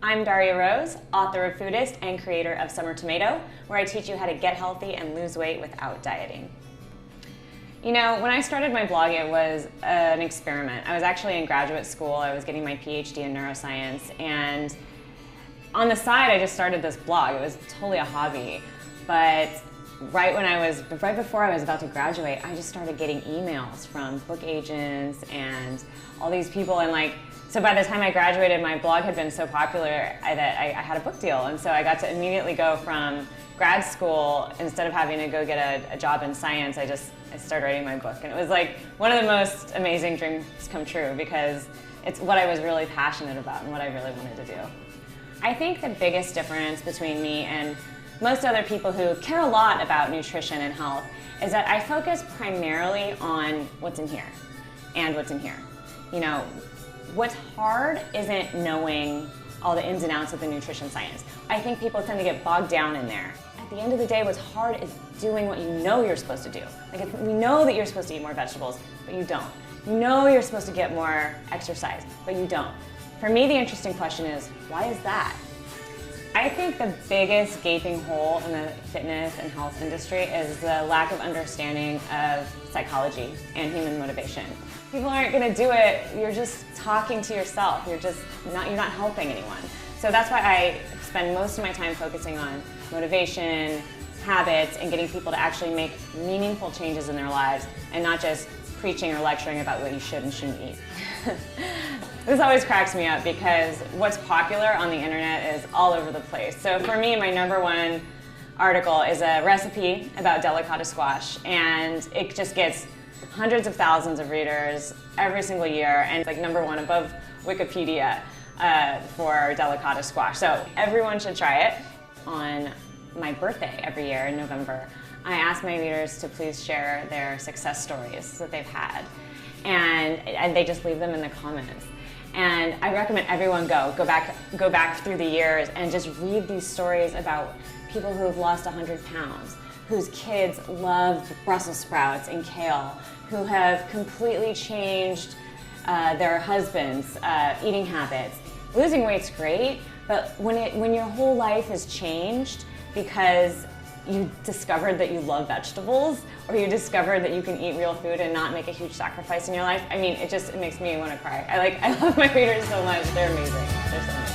I'm Darya Rose, author of Foodist and creator of Summer Tomato, where I teach you how to get healthy and lose weight without dieting. You know, when I started my blog, it was an experiment. I was actually in graduate school. I was getting my PhD in neuroscience, and on the side, I just started this blog. It was totally a hobby, but right before I was about to graduate, I just started getting emails from book agents and all these people, and so by the time I graduated, my blog had been so popular that I had a book deal, and so I got to immediately go from grad school, instead of having to go get a job in science, I started writing my book, and it was like one of the most amazing dreams come true, because it's what I was really passionate about and what I really wanted to do. I think the biggest difference between me and most other people who care a lot about nutrition and health is that I focus primarily on what's in here and what's in here. You know, what's hard isn't knowing all the ins and outs of the nutrition science. I think people tend to get bogged down in there. At the end of the day, what's hard is doing what you know you're supposed to do. We know that you're supposed to eat more vegetables, but you don't. You know you're supposed to get more exercise, but you don't. For me, the interesting question is, why is that? I think the biggest gaping hole in the fitness and health industry is the lack of understanding of psychology and human motivation. People aren't going to do it. You're just talking to yourself. You're not helping anyone. So that's why I spend most of my time focusing on motivation, habits, and getting people to actually make meaningful changes in their lives, and not just preaching or lecturing about what you should and shouldn't eat. This always cracks me up, because what's popular on the internet is all over the place. So for me, my #1 article is a recipe about delicata squash, and it just gets hundreds of thousands of readers every single year, and it's like #1 above Wikipedia for delicata squash. So everyone should try it. On my birthday every year in November, I ask my readers to please share their success stories that they've had, and they just leave them in the comments. And I recommend everyone go back through the years and just read these stories about people who have lost 100 pounds, whose kids love Brussels sprouts and kale, who have completely changed their husbands' eating habits. Losing weight's great, but when your whole life has changed because you discovered that you love vegetables, or you discovered that you can eat real food and not make a huge sacrifice in your life, I mean, it makes me want to cry. I love my readers so much. They're amazing. They're so amazing.